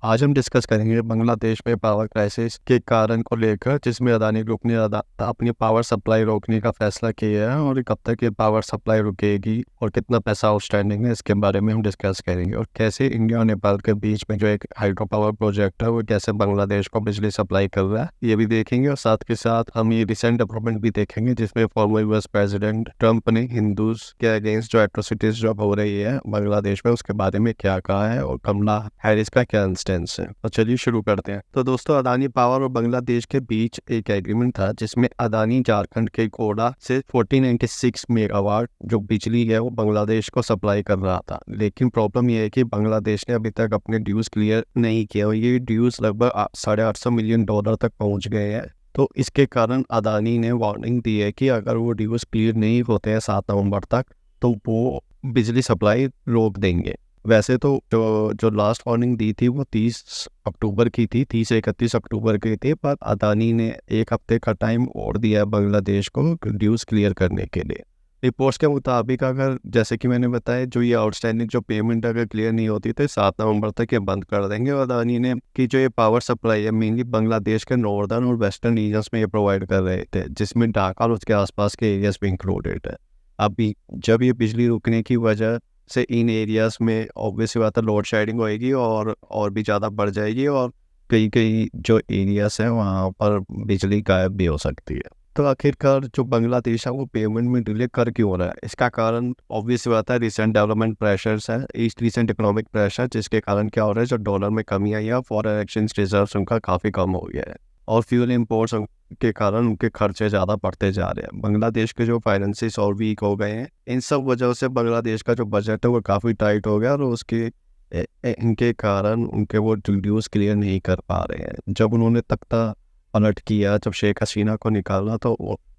आज हम डिस्कस करेंगे बांग्लादेश में पावर क्राइसिस के कारण को लेकर, जिसमें अदानी ग्रुप ने अपनी पावर सप्लाई रोकने का फैसला किया है और कब तक ये पावर सप्लाई रुकेगी और कितना पैसा आउटस्टैंडिंग है, इसके बारे में हम डिस्कस करेंगे। और कैसे इंडिया और नेपाल के बीच में जो एक हाइड्रो पावर प्रोजेक्ट है वो कैसे बांग्लादेश को बिजली सप्लाई कर रहा है ये भी देखेंगे। और साथ के साथ हम ये रिसेंट डेवलपमेंट भी देखेंगे जिसमें फॉर्मर यूएस प्रेसिडेंट ट्रंप ने हिंदूज के अगेंस्ट जो एट्रोसिटीज जो हो रही है बांग्लादेश में उसके बारे में क्या कहा है और कमला हैरिस का क्या इंस्टेंस है। तो चलिए शुरू करते हैं। तो दोस्तों, अदानी पावर और बांग्लादेश के बीच एक एग्रीमेंट था जिसमें अदानी झारखंड के कोडा से 1496 मेगावाट जो बिजली है वो बांग्लादेश को सप्लाई कर रहा था। लेकिन प्रॉब्लम यह है कि बांग्लादेश ने अभी तक अपने ड्यूज क्लियर नहीं किया और ये ड्यूज लगभग $850 मिलियन तक पहुंच गए हैं। तो इसके कारण अदानी ने वार्निंग दी है कि अगर वो ड्यूज क्लियर नहीं होते हैं 7 नवंबर तक तो वो बिजली सप्लाई रोक देंगे। वैसे तो जो लास्ट वार्निंग दी थी वो 30 अक्टूबर की थी, 30 से 31 अक्टूबर की थी, पर अदानी ने एक हफ्ते का टाइम और दिया बांग्लादेश को ड्यूज क्लियर करने के लिए। रिपोर्ट्स के मुताबिक अगर जैसे कि मैंने बताया जो ये आउटस्टैंडिंग जो पेमेंट अगर क्लियर नहीं होती तो 7 नवंबर तक ये बंद कर देंगे। और अदानी ने कि जो ये पावर सप्लाई है मेनली बांग्लादेश के नॉर्दर्न और वेस्टर्न रीजन्स में ये प्रोवाइड कर रहे थे, जिसमें ढाका और उसके आसपास के एरियाज भी इंक्लूडेड है। अभी जब ये बिजली रुकने की वजह से इन एरियाज में ऑब्वियसली बात है लोड शेडिंग होएगी और भी ज़्यादा बढ़ जाएगी और कई कई जो एरियाज हैं वहाँ पर बिजली गायब भी हो सकती है। तो आखिरकार जो बांग्लादेश है वो पेमेंट में डिले कर क्यों हो रहा है, इसका कारण ऑब्वियसली बात है रिसेंट डेवलपमेंट प्रेशर्स है, रिसेंट इकोनॉमिक प्रेशर, जिसके कारण क्या हो रहा है जो डॉलर में कमी आई है, फॉरेन एक्सचेंज रिजर्व्स उनका काफ़ी कम हो गया है और फ्यूल इम्पोर्ट्स के कारण उनके खर्चे ज़्यादा बढ़ते जा रहे हैं। बांग्लादेश के जो फाइनेंसिस और वीक हो गए हैं, इन सब वजह से बांग्लादेश का जो बजट है वो काफ़ी टाइट हो गया और उसके इनके कारण उनके वो ड्यूज क्लियर नहीं कर पा रहे हैं। जब उन्होंने तख्ता पलट किया, जब शेख हसीना को निकालना, तो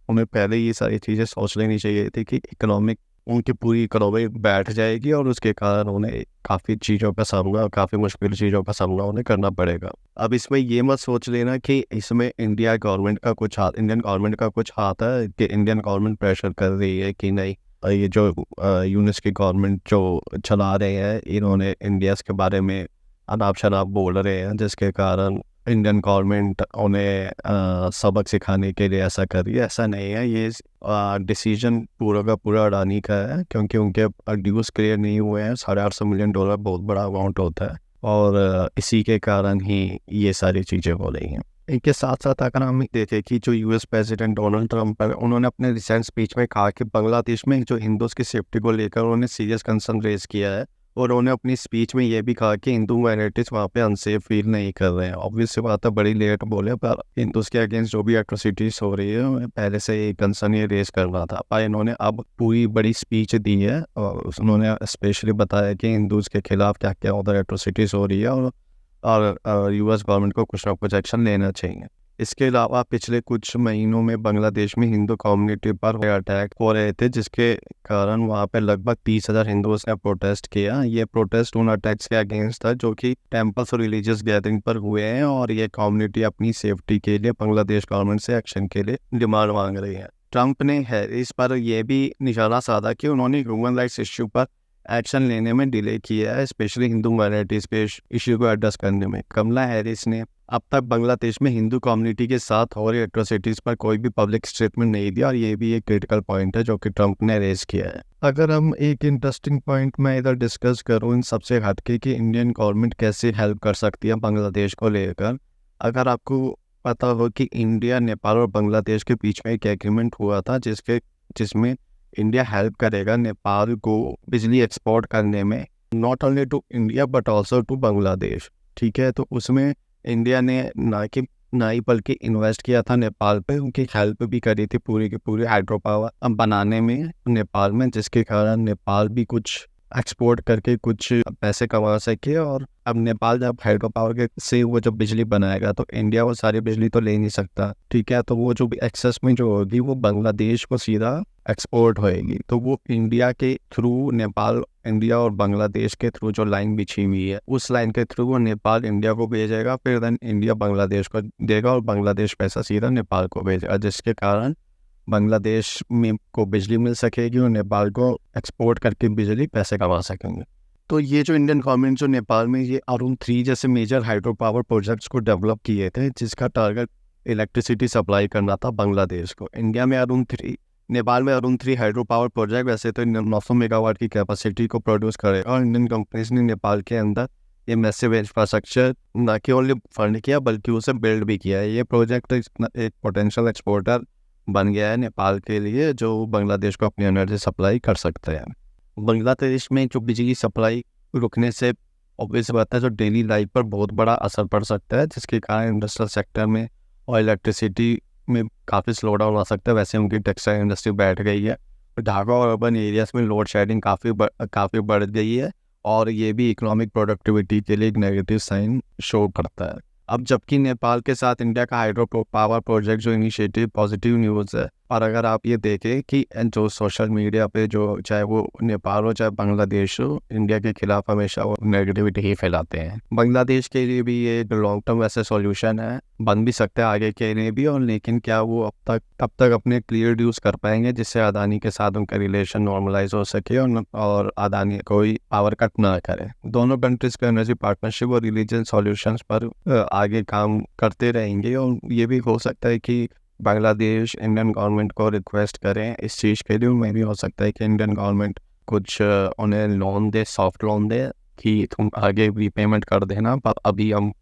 उन्हें पहले ये सारी चीज़ें सोच लेनी चाहिए थी कि उनकी पूरी इकोनॉमी बैठ जाएगी और उसके कारण उन्हें काफ़ी मुश्किल चीज़ों का सामना उन्हें करना पड़ेगा। अब इसमें ये मत सोच लेना कि इसमें इंडियन गवर्नमेंट का कुछ हाथ है कि इंडियन गवर्नमेंट प्रेशर कर रही है कि नहीं, ये जो यूनिस की गवर्नमेंट जो चला रहे हैं इन्होंने इंडिया के बारे में अनाप शनाप बोल रहे हैं, जिसके कारण इंडियन गवर्नमेंट उन्हें सबक सिखाने के लिए ऐसा कर रही है। ऐसा नहीं है, ये डिसीजन पूरा का पूरा अडानी का है क्योंकि उनके ड्यूज क्लियर नहीं हुए हैं। $850 मिलियन बहुत बड़ा अमाउंट होता है और इसी के कारण ही ये सारी चीज़ें हो रही हैं। इनके साथ साथ अगर हम देखें कि जो यूएस प्रेसिडेंट डोनाल्ड ट्रंप है उन्होंने अपने रिसेंट स्पीच में कहा कि बांग्लादेश में जो हिंदूज की सेफ्टी को लेकर उन्होंने सीरियस कंसर्न रेज किया है और उन्होंने अपनी स्पीच में ये भी कहा कि हिंदू माइनॉरिटीज वहाँ पे अनसेफ फील नहीं कर रहे हैं। ऑब्वियस सी बात है, बड़ी लेट बोले, पर हिंदूज के अगेंस्ट जो भी एट्रोसिटीज हो रही है पहले से ये कंसर्न ये रेज करना था, पर इन्होंने अब पूरी बड़ी स्पीच दी है और उन्होंने स्पेशली बताया कि हिंदूज के खिलाफ क्या क्या उधर एट्रोसिटीज हो रही है और यूएस गवर्नमेंट को कुछ ना कुछ एक्शन लेना चाहिए। इसके अलावा पिछले कुछ महीनों में बांग्लादेश में हिंदू कम्युनिटी पर अटैक हो रहे थे, जिसके कारण वहाँ पे लगभग 30,000 हिंदुओं ने प्रोटेस्ट किया। ये प्रोटेस्ट उन अटैक्स के अगेंस्ट था जो कि टेम्पल्स और रिलीजियस गैदरिंग पर हुए हैं और ये कम्युनिटी अपनी सेफ्टी के लिए बांग्लादेश गवर्नमेंट से एक्शन के लिए डिमांड मांग रही है। ट्रंप ने हैरिस पर यह भी निशाना साधा कि उन्होंने ह्यूमन राइट्स इश्यू पर एक्शन लेने में डिले किया है, स्पेशली हिंदू माइनॉरिटीज के इश्यू को एड्रेस करने में। कमला हैरिस ने अब तक बांग्लादेश में हिंदू कम्युनिटी के साथ हो रही एट्रोसिटीज पर कोई भी पब्लिक स्टेटमेंट नहीं दिया और ये भी एक क्रिटिकल पॉइंट है जो कि ट्रंप ने रेज किया है। अगर हम एक इंटरेस्टिंग पॉइंट मैं इधर डिस्कस करूँ इन सबसे हटके कि इंडियन गवर्नमेंट कैसे हेल्प कर सकती है बांग्लादेश को लेकर, अगर आपको पता हो कि इंडिया, नेपाल और बांग्लादेश के बीच में एक एग्रीमेंट हुआ था जिसमें इंडिया हेल्प करेगा नेपाल को बिजली एक्सपोर्ट करने में, not only to India but also to Bangladesh. ठीक है, तो उसमें इंडिया ने ना ही बल्कि इन्वेस्ट किया था नेपाल पे, उनकी हेल्प भी करी थी पूरी की पूरी हाइड्रो पावर बनाने में नेपाल में, जिसके कारण नेपाल भी कुछ एक्सपोर्ट करके कुछ पैसे कमा सके। और अब नेपाल जब हाइड्रो पावर के से वो जब बिजली बनाएगा तो इंडिया वो सारी बिजली तो ले नहीं सकता। ठीक है, तो वो जो भी एक्सेस में जो होगी वो बांग्लादेश को सीधा एक्सपोर्ट होएगी, तो वो इंडिया के थ्रू नेपाल, इंडिया और बांग्लादेश के थ्रू जो लाइन बिछी हुई है उस लाइन के थ्रू वो नेपाल इंडिया को भेजेगा, फिर देन इंडिया बांग्लादेश को देगा और बांग्लादेश पैसा सीधा नेपाल को भेजेगा, जिसके कारण बांग्लादेश में को बिजली मिल सकेगी और नेपाल को एक्सपोर्ट करके बिजली पैसे कमा सकेंगे। तो ये जो इंडियन गवर्नमेंट जो नेपाल में ये अरुण 3 जैसे मेजर हाइड्रो पावर प्रोजेक्ट्स को डेवलप किए थे, जिसका टारगेट इलेक्ट्रिसिटी सप्लाई करना था बांग्लादेश को। इंडिया में अरुण 3 नेपाल में अरुण 3 हाइड्रो पावर प्रोजेक्ट वैसे तो 900 मेगावाट की कैपेसिटी को प्रोड्यूस करेगा, और इंडियन कंपनीज ने नेपाल के अंदर ये मैसिव इंफ्रास्ट्रक्चर न कि ओनली फंड किया बल्कि उसे बिल्ड भी किया है। ये प्रोजेक्ट एक पोटेंशियल एक्सपोर्टर बन गया है नेपाल के लिए, जो बांग्लादेश को अपनी एनर्जी सप्लाई कर सकते हैं। बांग्लादेश में जो बिजली सप्लाई रुकने से ऑब्वियस बात है जो डेली लाइफ पर बहुत बड़ा असर पड़ सकता है, जिसके कारण इंडस्ट्रियल सेक्टर में और इलेक्ट्रिसिटी में काफ़ी स्लो डाउन आ सकता है। वैसे उनकी टेक्सटाइल इंडस्ट्री बैठ गई है, ढाका और अर्बन एरियाज में लोड शेडिंग काफ़ी बढ़ गई है, और ये भी इकोनॉमिक प्रोडक्टिविटी के लिए एक नेगेटिव साइन शो करता है। अब जबकि नेपाल के साथ इंडिया का हाइड्रो पावर प्रोजेक्ट जो इनिशिएटिव पॉजिटिव न्यूज़ है, और अगर आप ये देखें कि जो सोशल मीडिया पे जो चाहे वो नेपाल हो चाहे बांग्लादेश हो, इंडिया के खिलाफ हमेशा वो नेगेटिविटी ही फैलाते हैं। बांग्लादेश के लिए भी ये एक लॉन्ग टर्म वैसे सॉल्यूशन है, बन भी सकता है आगे के लिए भी, और लेकिन क्या वो अब तक अपने क्लियर ड्यूज कर पाएंगे जिससे अदानी के साथ उनका रिलेशन नॉर्मलाइज हो सके और अदानी कोई पावर कट ना करे। दोनों कंट्रीज का एनर्जी पार्टनरशिप और रिलीजन सॉल्यूशंस पर आगे काम करते रहेंगे, और ये भी हो सकता है कि बांग्लादेश इंडियन गवर्नमेंट को रिक्वेस्ट करें इस चीज़ के लिए। में भी हो सकता है कि इंडियन गवर्नमेंट कुछ उन्हें लोन दे, सॉफ्ट लोन दे कि तुम आगे रीपेमेंट कर देना, पर अभी हम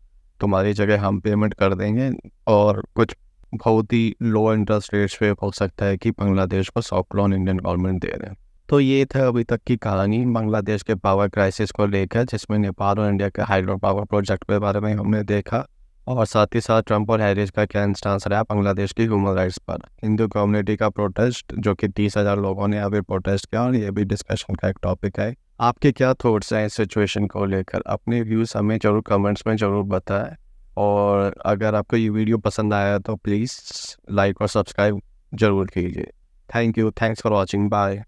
तुम्हारी जगह हम पेमेंट कर देंगे, और कुछ बहुत ही लो इंटरेस्ट रेट्स पे हो सकता है कि बांग्लादेश को सॉफ्ट लोन इंडियन गवर्नमेंट दे दें। तो ये था अभी तक की कहानी बांग्लादेश के पावर क्राइसिस को लेकर, जिसमें नेपाल और इंडिया के हाइड्रो पावर प्रोजेक्ट के बारे में हमने देखा, और साथ ही साथ ट्रंप और हैरिस का क्या इंस्टांस रहा बांग्लादेश की ह्यूमन राइट्स पर। हिंदू कम्युनिटी का प्रोटेस्ट जो कि 30,000 लोगों ने अभी प्रोटेस्ट किया, और ये भी डिस्कशन का एक टॉपिक है। आपके क्या थॉट्स हैं इस सिचुएशन को लेकर? अपने व्यूज़ हमें जरूर कमेंट्स में ज़रूर बताएं, और अगर आपको ये वीडियो पसंद आया तो प्लीज़ लाइक और सब्सक्राइब जरूर कीजिए। Thank you, thanks for watching, bye.